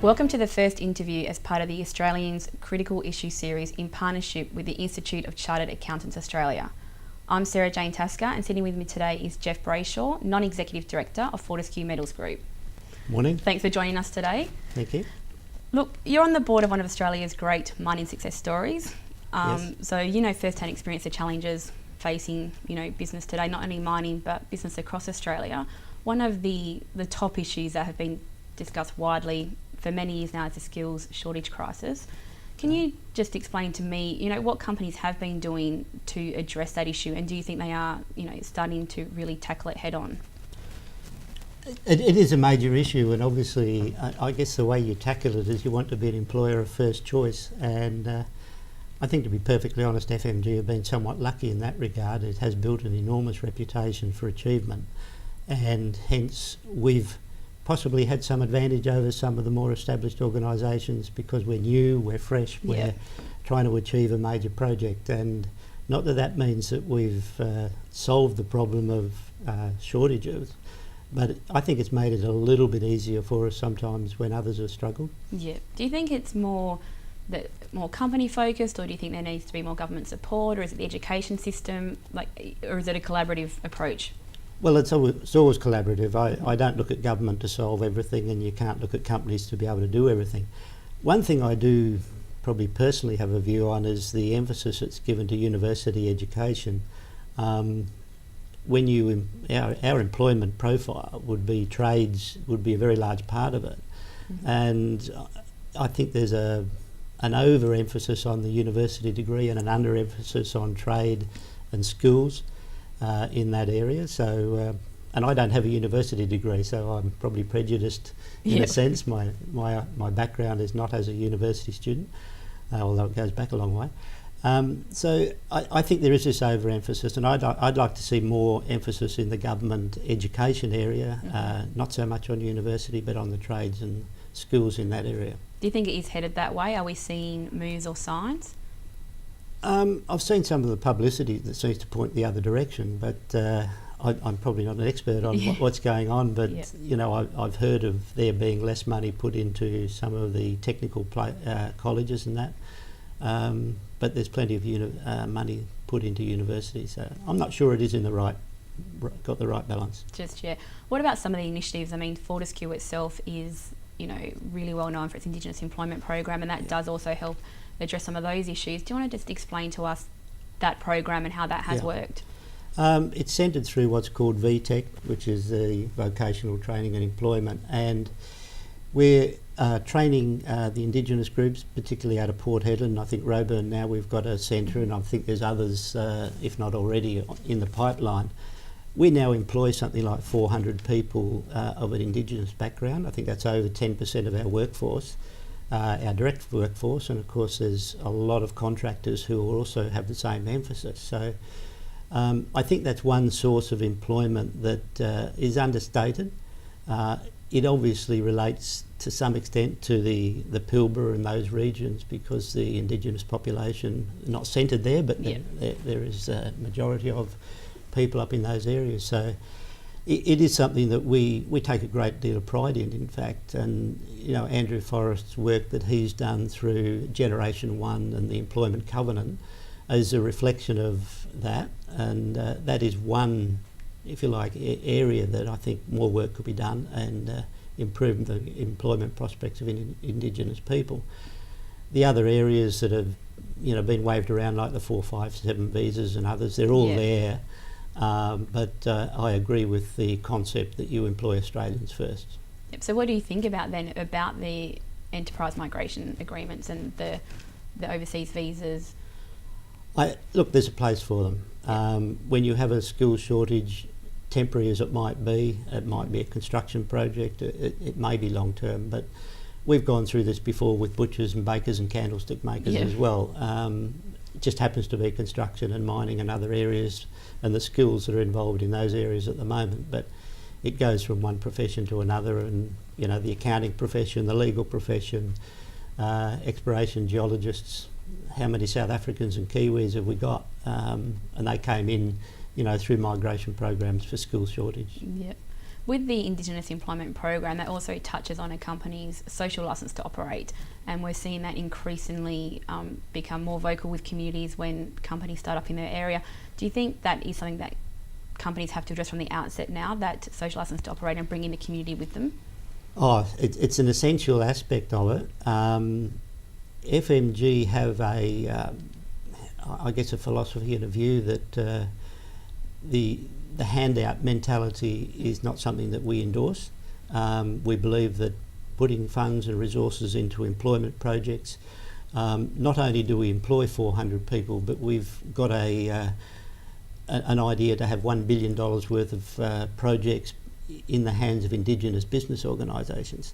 Welcome to the first interview as part of the Australians Critical Issue Series in partnership with the Institute of Chartered Accountants Australia. I'm Sarah Jane Tasker, and sitting with me today is Jeff Brayshaw, Non-Executive Director of Fortescue Metals Group. Morning. Thanks for joining us today. Thank you. Look, you're on the board of one of Australia's great mining success stories. Yes. So you know firsthand experience the challenges facing, business today, not only mining but business across Australia. One of the top issues that have been discussed widely for many years now is the skills shortage crisis. Can you just explain to me, what companies have been doing to address that issue, and do you think they are, starting to really tackle it head on? It is a major issue, and obviously I guess the way you tackle it is you want to be an employer of first choice, and I think, to be perfectly honest, FMG have been somewhat lucky in that regard. It has built an enormous reputation for achievement, and hence we've possibly had some advantage over some of the more established organisations because we're new, we're fresh, we're trying to achieve a major project. And not that means that we've solved the problem of shortages, but I think it's made it a little bit easier for us sometimes when others have struggled. Yeah. Do you think it's more company focused, or do you think there needs to be more government support, or is it the education system, or is it a collaborative approach? Well, it's always collaborative. I don't look at government to solve everything, and you can't look at companies to be able to do everything. One thing I do probably personally have a view on is the emphasis that's given to university education. When our employment profile would be trades, would be a very large part of it. Mm-hmm. And I think there's an overemphasis on the university degree and an underemphasis on trade and schools in that area. So, and I don't have a university degree, so I'm probably prejudiced in a sense. My background is not as a university student, although it goes back a long way. So I think there is this overemphasis, and I'd like to see more emphasis in the government education area, not so much on university, but on the trades and schools in that area. Do you think it is headed that way? Are we seeing moves or signs? I've seen some of the publicity that seems to point the other direction, but I'm probably not an expert on what's going on, but I've heard of there being less money put into some of the technical colleges and that, but there's plenty of money put into universities, so I'm not sure it is got the right balance. What about some of the initiatives? I mean, Fortescue itself is really well known for its Indigenous employment program, and that does also help address some of those issues. Do you want to just explain to us that program and how that has worked? It's centred through what's called VTech, which is the Vocational Training and Employment, and we're training the Indigenous groups, particularly out of Port Hedland. I think Roebourne now we've got a centre, and I think there's others, if not already, in the pipeline. We now employ something like 400 people of an Indigenous background. I think that's over 10% of our workforce. Our direct workforce, and of course there's a lot of contractors who also have the same emphasis. So I think that's one source of employment that is understated. It obviously relates to some extent to the Pilbara and those regions because the Indigenous population, not centred there, but there is a majority of people up in those areas. So it is something that we take a great deal of pride in fact, and Andrew Forrest's work that he's done through Generation 1 and the Employment Covenant is a reflection of that, and that is one, if you like, area that I think more work could be done and improve the employment prospects of Indigenous people. The other areas that have been waved around, like the 457 visas and others, they're all there. But I agree with the concept that you employ Australians first. Yep. So what do you think about the enterprise migration agreements and the overseas visas? Look, there's a place for them. When you have a skills shortage, temporary as it might be a construction project, it may be long term, but we've gone through this before with butchers and bakers and candlestick makers as well. It just happens to be construction and mining and other areas, and the skills that are involved in those areas at the moment, but it goes from one profession to another, and the accounting profession, the legal profession, exploration geologists. How many South Africans and Kiwis have we got? And they came in, through migration programs for skills shortage. Yep. with the Indigenous Employment Program, that also touches on a company's social licence to operate, and we're seeing that increasingly become more vocal with communities when companies start up in their area. Do you think that is something that companies have to address from the outset now, that social licence to operate, and bring in the community with them? Oh, it's an essential aspect of it. FMG have I guess, a philosophy and a view that the handout mentality is not something that we endorse. We believe that putting funds and resources into employment projects, not only do we employ 400 people, but we've got an idea to have $1 billion worth of projects in the hands of Indigenous business organisations.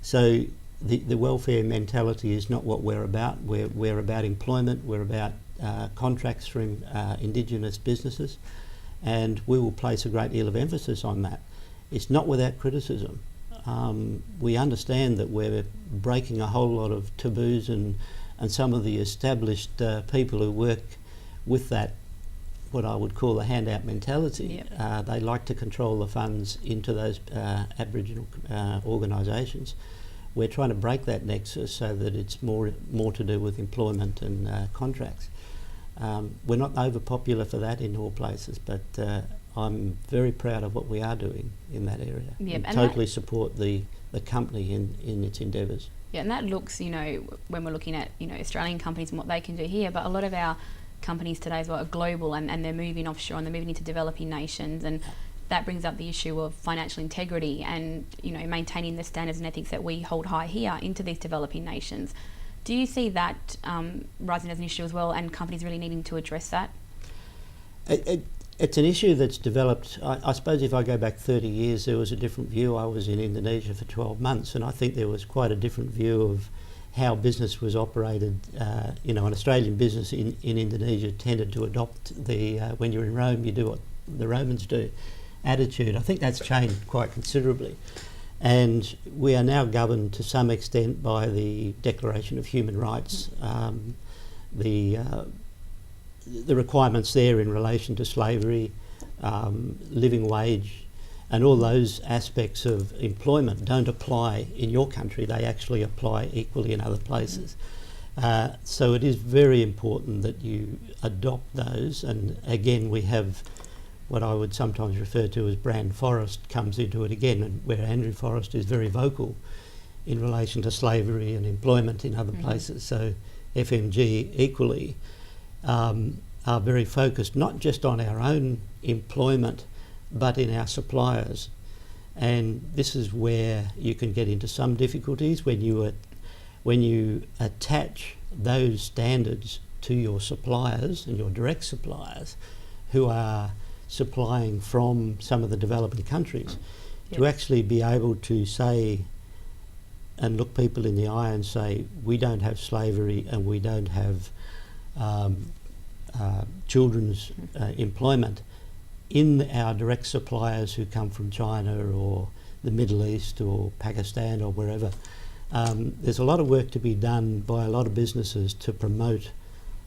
So the welfare mentality is not what we're about. We're about employment, we're about contracts from Indigenous businesses, and we will place a great deal of emphasis on that. It's not without criticism. We understand that we're breaking a whole lot of taboos, and some of the established people who work with that, what I would call the handout mentality, they like to control the funds into those Aboriginal organisations. We're trying to break that nexus so that it's more to do with employment and contracts. We're not over popular for that in all places, but I'm very proud of what we are doing in that area. Yep, and totally support the company in its endeavours. Yeah, and that looks, when we're looking at, Australian companies and what they can do here, but a lot of our companies today as well are global, and they're moving offshore, and they're moving into developing nations, and that brings up the issue of financial integrity and, maintaining the standards and ethics that we hold high here into these developing nations. Do you see that rising as an issue as well, and companies really needing to address that? It's an issue that's developed. I suppose if I go back 30 years, there was a different view. I was in Indonesia for 12 months, and I think there was quite a different view of how business was operated. An Australian business in Indonesia tended to adopt the when you're in Rome, you do what the Romans do attitude. I think that's changed quite considerably. And we are now governed to some extent by the Declaration of Human Rights, the requirements there in relation to slavery, living wage, and all those aspects of employment don't apply in your country. They actually apply equally in other places. So it is very important that you adopt those. And again, we have what I would sometimes refer to as brand Forrest comes into it again, and where Andrew Forrest is very vocal in relation to slavery and employment in other places. So FMG equally are very focused not just on our own employment, but in our suppliers. And this is where you can get into some difficulties when you attach those standards to your suppliers and your direct suppliers who are supplying from some of the developing countries. To actually be able to say and look people in the eye and say, we don't have slavery and we don't have children's employment in our direct suppliers who come from China or the Middle East or Pakistan or wherever. There's a lot of work to be done by a lot of businesses to promote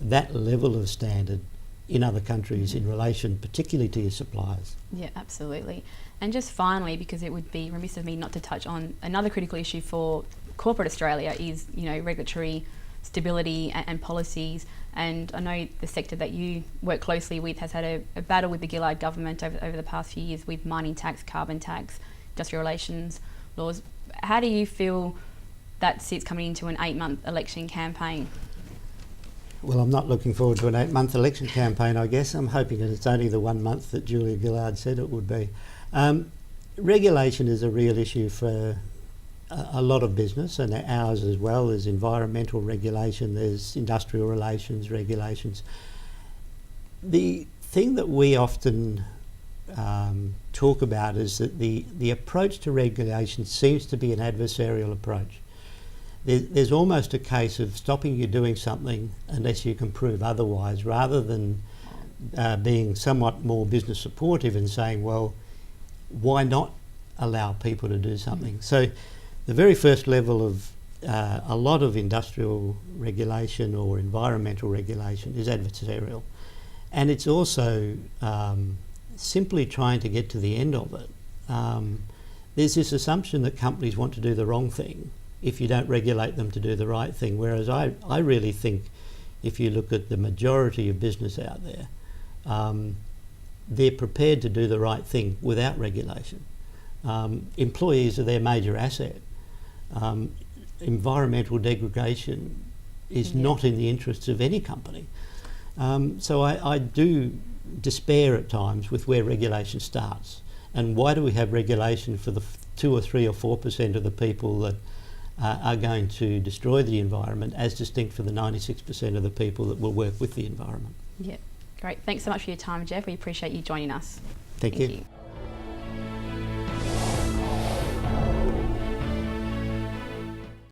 that level of standard in other countries in relation particularly to your suppliers. Yeah, absolutely. And just finally, because it would be remiss of me not to touch on another critical issue for corporate Australia is, regulatory stability and policies. And I know the sector that you work closely with has had a battle with the Gillard government over the past few years with mining tax, carbon tax, industrial relations laws. How do you feel that sits coming into an 8-month election campaign? Well, I'm not looking forward to an 8-month election campaign, I guess. I'm hoping that it's only the 1 month that Julia Gillard said it would be. Regulation is a real issue for a lot of business, and ours as well. There's environmental regulation, there's industrial relations regulations. The thing that we often talk about is that the approach to regulation seems to be an adversarial approach. There's almost a case of stopping you doing something unless you can prove otherwise, rather than being somewhat more business supportive and saying, well, why not allow people to do something? So the very first level of a lot of industrial regulation or environmental regulation is adversarial. And it's also simply trying to get to the end of it. there's this assumption that companies want to do the wrong thing if you don't regulate them to do the right thing, whereas I really think if you look at the majority of business out there, they're prepared to do the right thing without regulation. Employees are their major asset. Environmental degradation is not in the interests of any company. So I do despair at times with where regulation starts. And why do we have regulation for the 2 or 3 or 4% of the people that are going to destroy the environment, as distinct from the 96% of the people that will work with the environment? Yeah, great. Thanks so much for your time, Jeff. We appreciate you joining us. Thank you.